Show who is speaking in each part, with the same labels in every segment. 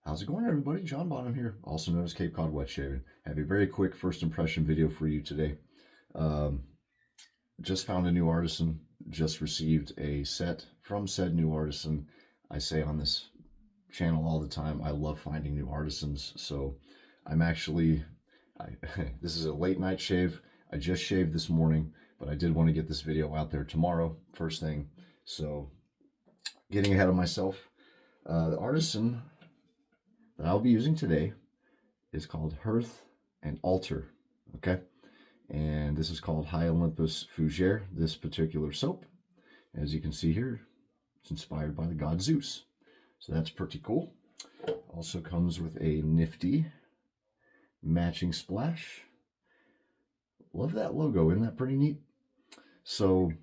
Speaker 1: How's it going, everybody? John Bonham here, also known as Cape Cod Wet Shaving. I have a very quick first impression video for you today. Just found a new artisan, just received a set from said new artisan. I say on this channel all the time, I love finding new artisans. So I'm actually, this is a late night shave. I just shaved this morning, but I did want to get this video out there tomorrow, first thing. So getting ahead of myself, the artisan that I'll be using today is called Hearth and Altar, okay? And this is called High Olympus Fougère, this particular soap. As you can see here, it's inspired by the god Zeus. So that's pretty cool. Also comes with a nifty matching splash. Love that logo, isn't that pretty neat? So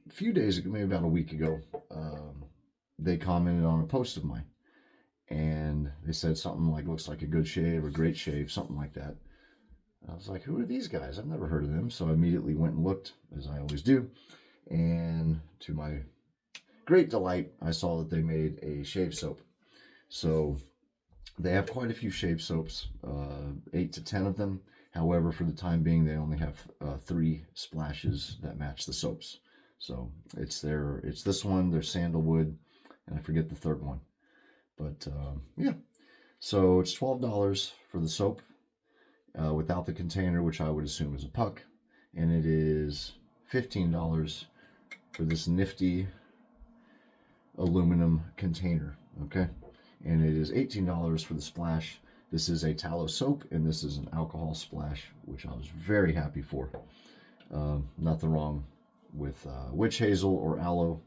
Speaker 1: a few days ago, maybe about a week ago, they commented on a post of mine. And they said something like, looks like a good shave or great shave, something like that. I was like, who are these guys? I've never heard of them. So I immediately went and looked, as I always do. And to my great delight, I saw that they made a shave soap. So they have quite a few shave soaps, 8 to 10 of them. However, for the time being, they only have 3 splashes that match the soaps. So it's this one, their sandalwood, and I forget the third one. But yeah, so it's $12 for the soap without the container, which I would assume is a puck. And it is $15 for this nifty aluminum container, okay? And it is $18 for the splash. This is a tallow soap, and this is an alcohol splash, which I was very happy for. Nothing wrong with witch hazel or aloe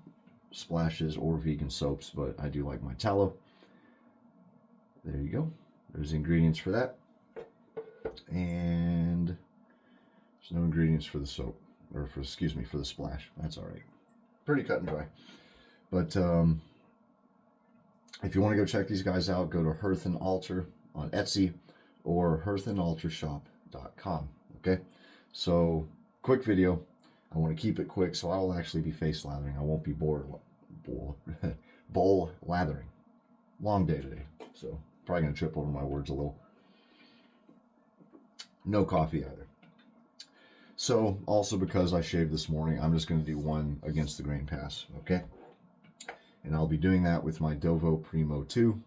Speaker 1: splashes or vegan soaps, but I do like my tallow. There you go. There's the ingredients for that. And there's no ingredients for the soap, or for the splash. That's all right. Pretty cut and dry. But if you want to go check these guys out, go to Hearth and Altar on Etsy or hearthandaltarshop.com. Okay? So, quick video. I want to keep it quick, so I will actually be face lathering. I won't be bowl lathering. Long day today, so probably going to trip over my words a little. No coffee either. So, also because I shaved this morning, I'm just going to do one against the grain pass, okay? And I'll be doing that with my Dovo Primo 2,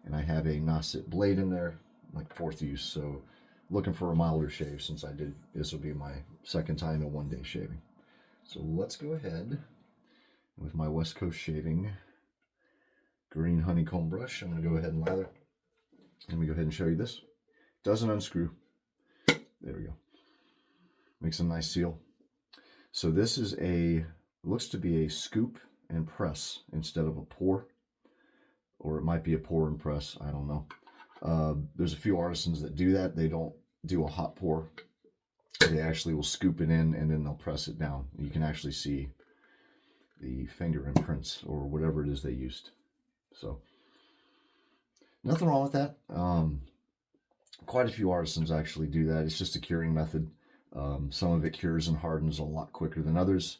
Speaker 1: and I have a Nasset blade in there, like 4th use, so looking for a milder shave since this will be my second time in one day shaving. So let's go ahead with my West Coast Shaving green honeycomb brush. I'm going to go ahead and lather. Let me go ahead and show you this. Doesn't unscrew. There we go. Makes a nice seal. So this is looks to be a scoop and press instead of a pour. Or it might be a pour and press. I don't know. There's a few artisans that do that. They don't do a hot pour. They actually will scoop it in and then they'll press it down. You can actually see the finger imprints or whatever it is they used. So nothing wrong with that. Quite a few artisans actually do that. It's just a curing method. Some of it cures and hardens a lot quicker than others.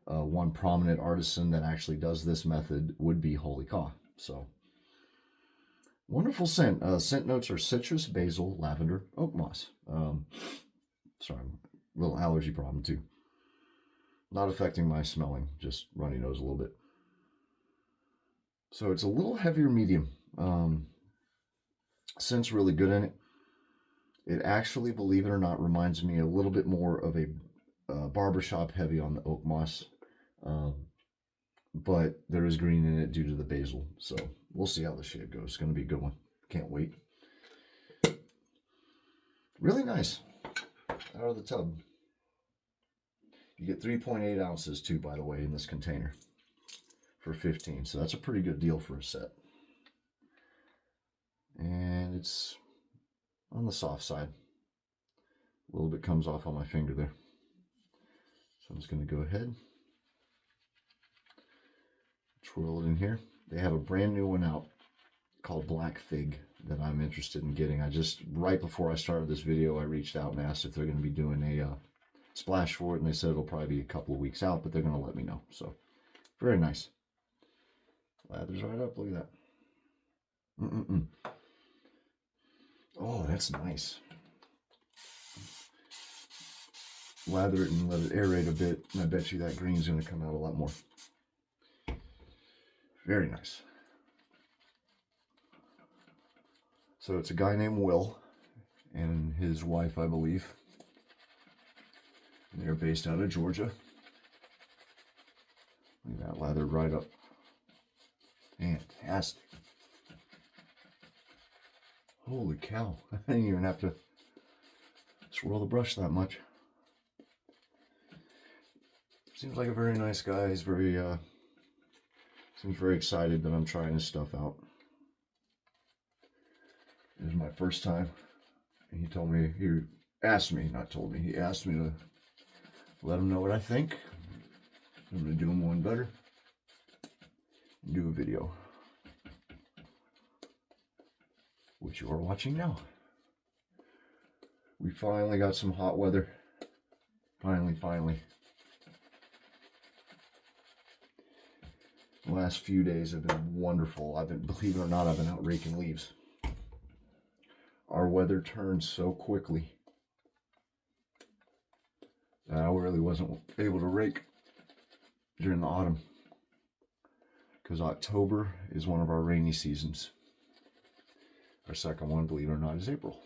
Speaker 1: One prominent artisan that actually does this method would be Holy Caw. So wonderful scent. Scent notes are citrus, basil, lavender, oakmoss. Sorry, a little allergy problem too. Not affecting my smelling, just runny nose a little bit. So it's a little heavier medium. Scent's really good in it. It actually, believe it or not, reminds me a little bit more of a barbershop heavy on the oakmoss. But there is green in it due to the basil. So we'll see how the shave goes. It's going to be a good one. Can't wait. Really nice. Out of the tub. You get 3.8 ounces too, by the way, in this container for 15. So that's a pretty good deal for a set. And it's on the soft side. A little bit comes off on my finger there. So I'm just going to go ahead, twirl it in here. They have a brand new one out called Black Fig that I'm interested in getting. Right before I started this video, I reached out and asked if they're going to be doing a splash for it, and they said it'll probably be a couple of weeks out, but they're going to let me know. So very nice. Lathers right up. Look at that. Mm-mm-mm. Oh, that's nice. Lather it and let it aerate a bit, and I bet you that green's going to come out a lot more. Very nice. So it's a guy named Will and his wife, I believe. And they're based out of Georgia. Look at that, lather right up. Fantastic. Holy cow. I didn't even have to swirl the brush that much. Seems like a very nice guy. He's very, seems very excited that I'm trying his stuff out. This is my first time. He told me, he asked me, not told me, he asked me to let him know what I think. I'm going to do him one better. Do a video. Which you are watching now. We finally got some hot weather. Finally. The last few days have been wonderful. Believe it or not, I've been out raking leaves. Our weather turned so quickly that I really wasn't able to rake during the autumn. Because October is one of our rainy seasons. Our second one, believe it or not, is April.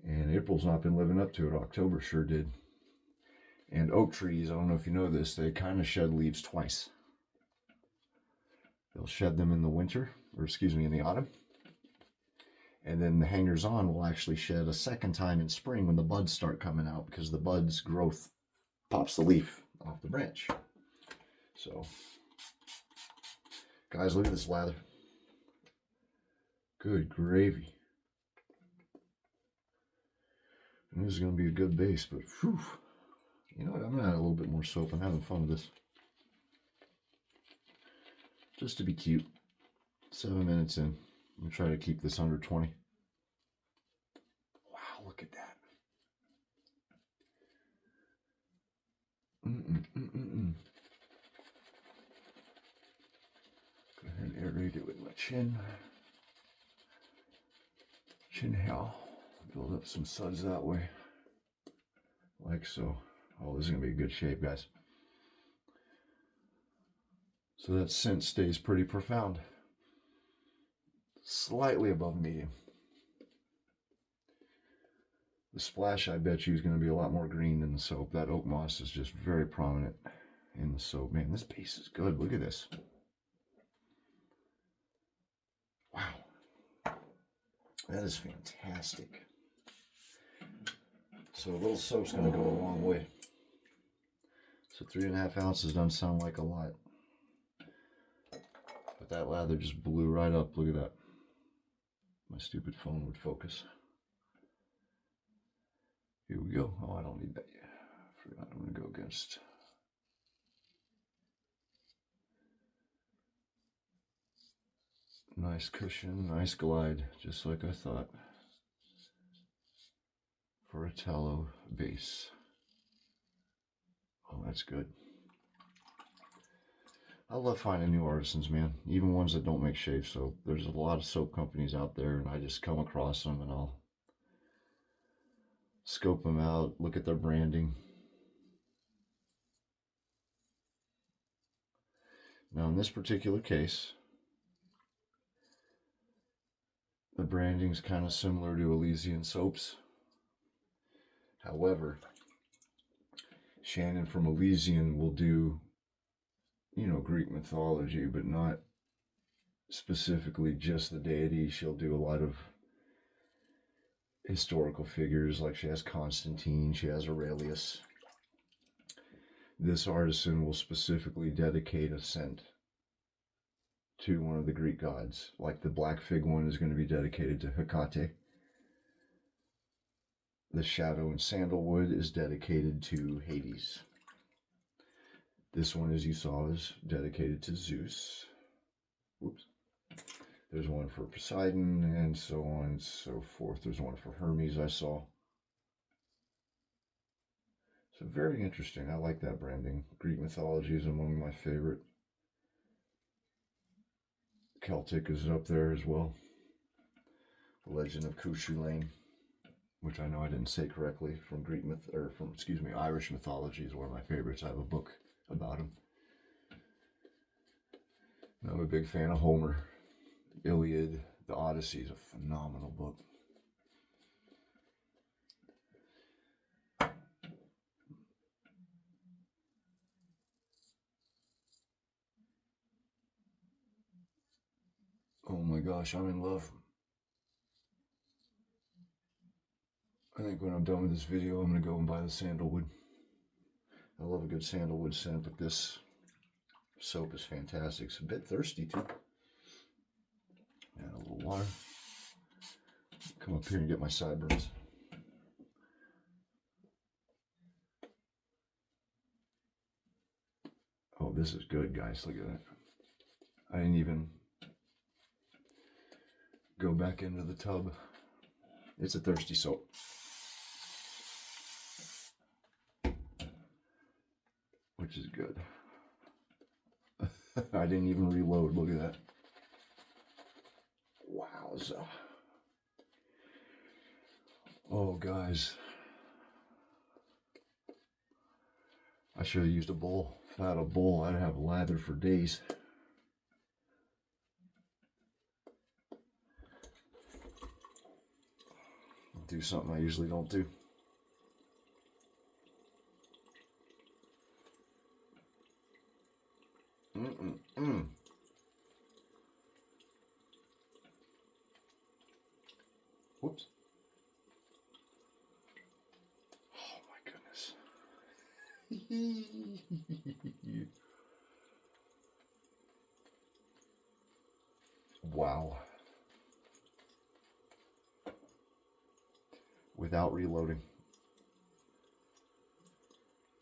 Speaker 1: And April's not been living up to it. October sure did. And oak trees, I don't know if you know this, they kind of shed leaves twice. They'll shed them in the winter, or excuse me, in the autumn. And then the hangers-on will actually shed a second time in spring when the buds start coming out, because the buds growth pops the leaf off the branch. So, guys, look at this lather. Good gravy. And this is going to be a good base, but whew. You know what? I'm going to add a little bit more soap. I'm having fun with this. Just to be cute. 7 minutes in. I'm going to try to keep this under 20. Wow, look at that. Go ahead and aerate it with my chin. Chin how. Build up some suds that way. Like so. Oh, this is going to be a good shape, guys. So that scent stays pretty profound. Slightly above medium. The splash, I bet you, is going to be a lot more green than the soap. That oak moss is just very prominent in the soap. Man, this base is good. Look at this. Wow. That is fantastic. So a little soap's going to go a long way. So 3.5 ounces doesn't sound like a lot. But that lather just blew right up. Look at that. My stupid phone would focus. Here we go. Oh, I don't need that yet. I forgot I'm going to go against. Nice cushion, nice glide, just like I thought. For a tallow base. Oh, that's good. I love finding new artisans, man. Even ones that don't make shave soap. There's a lot of soap companies out there, and I just come across them and I'll scope them out, look at their branding. Now, in this particular case, the branding is kind of similar to Elysian soaps. However, Shannon from Elysian will do, you know, Greek mythology, but not specifically just the deity. She'll do a lot of historical figures, like she has Constantine, she has Aurelius. This artisan will specifically dedicate a scent to one of the Greek gods. Like the black fig one is going to be dedicated to Hecate. The Shadow and Sandalwood is dedicated to Hades. This one, as you saw, is dedicated to Zeus. Whoops. There's one for Poseidon, and so on and so forth. There's one for Hermes I saw. So very interesting. I like that branding. Greek mythology is among my favorite Celtic is up there as well. The Legend of Cushu Lane, which I know I didn't say correctly, from Greek myth, or from, excuse me, Irish mythology, is one of my favorites. I have a book about him. And I'm a big fan of Homer. The Iliad, the Odyssey is a phenomenal book. Oh my gosh, I'm in love. I think when I'm done with this video, I'm going to go and buy the sandalwood. I love a good sandalwood scent, but this soap is fantastic. It's a bit thirsty too. Add a little water. Come up here and get my sideburns. Oh, this is good, guys. Look at that. I didn't even go back into the tub. It's a thirsty soap. Which is good. I didn't even reload. Look at that. Wowza. Oh, guys. I should have used a bowl. If I had a bowl, I'd have lather for days. Do something I usually don't do. Whoops. Oh my goodness. Wow. Without reloading.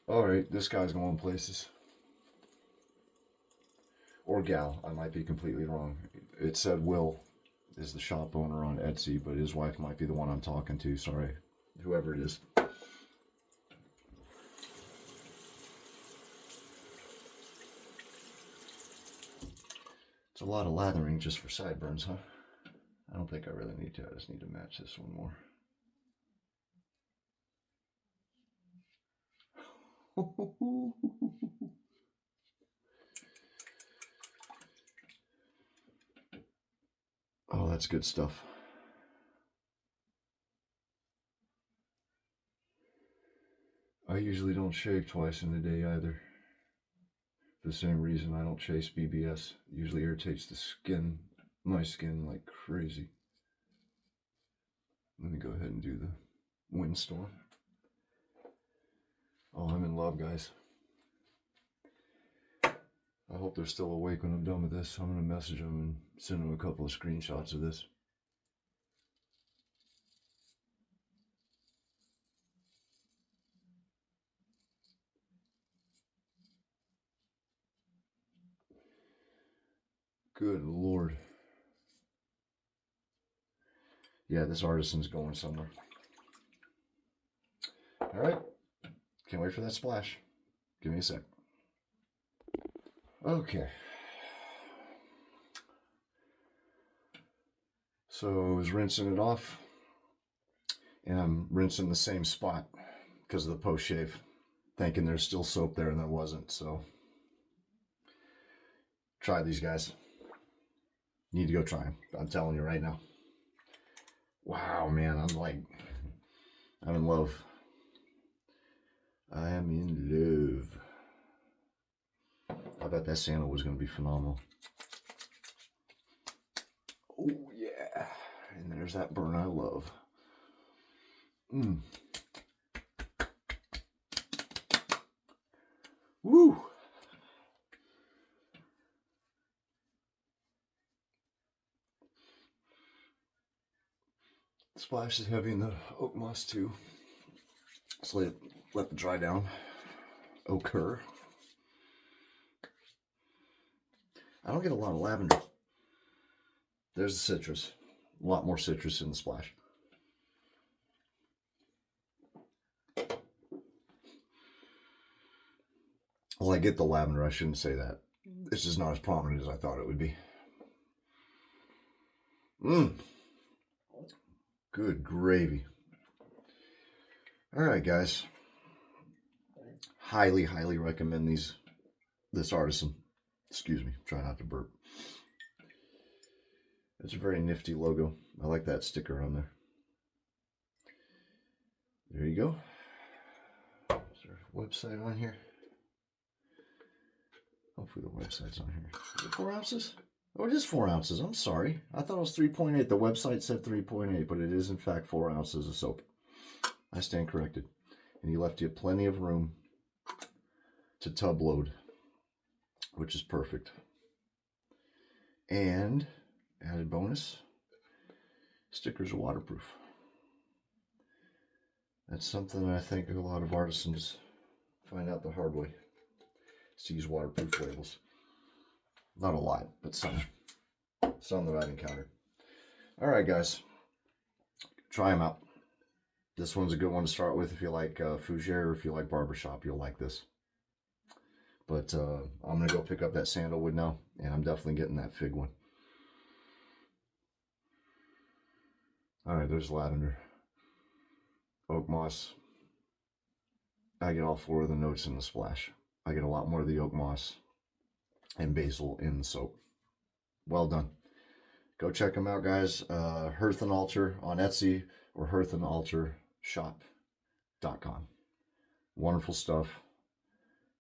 Speaker 1: Alright, this guy's going places. Or gal, I might be completely wrong. It said Will is the shop owner on Etsy, but his wife might be the one I'm talking to. Sorry, whoever it is. It's a lot of lathering just for sideburns, huh? I don't think I really need to. I just need to match this one more. Oh, that's good stuff. I usually don't shave twice in a day either. For the same reason I don't chase BBS. It usually irritates the skin, my skin, like crazy. Let me go ahead and do the windstorm. Oh, I'm in love, guys. I hope they're still awake when I'm done with this. I'm going to message them and send them a couple of screenshots of this. Good Lord. Yeah, this artisan's going somewhere. All right. Can't wait for that splash. Give me a sec. Okay. So I was rinsing it off, and I'm rinsing the same spot because of the post shave, thinking there's still soap there and there wasn't. So try these, guys. You need to go try them. I'm telling you right now. Wow, man, I'm in love. I am in love. I bet that sandal was going to be phenomenal. Oh, yeah. And there's that burn I love. Woo! The splash is heavy in the oakmoss too. So let the dry down occur. I don't get a lot of lavender. There's the citrus. A lot more citrus in the splash. Well, I get the lavender. I shouldn't say that. It's just not as prominent as I thought it would be. Mmm. Good gravy. All right, guys. Highly, highly recommend this artisan. Excuse me. Try not to burp. It's a very nifty logo. I like that sticker on there. There you go. Is there a website on here? Hopefully the website's on here. Is it 4 ounces? Oh, it is 4 ounces. I'm sorry. I thought it was 3.8. The website said 3.8, but it is in fact 4 ounces of soap. I stand corrected. And he left you plenty of room to tub load, which is perfect. And added bonus, stickers are waterproof. That's something I think a lot of artisans find out the hard way, is to use waterproof labels. Not a lot, but some that I've encountered. All right, guys, try them out. This one's a good one to start with if you like Fougère, or if you like barbershop, you'll like this. But I'm going to go pick up that sandalwood now, and I'm definitely getting that fig one. All right, there's lavender. Oakmoss. I get all 4 of the notes in the splash. I get a lot more of the oakmoss and basil in the soap. Well done. Go check them out, guys. Hearth and Altar on Etsy, or hearthandaltarshop.com. Wonderful stuff.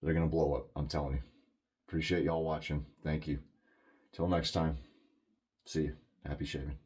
Speaker 1: They're going to blow up, I'm telling you. Appreciate y'all watching. Thank you. Till next time. See you. Happy shaving.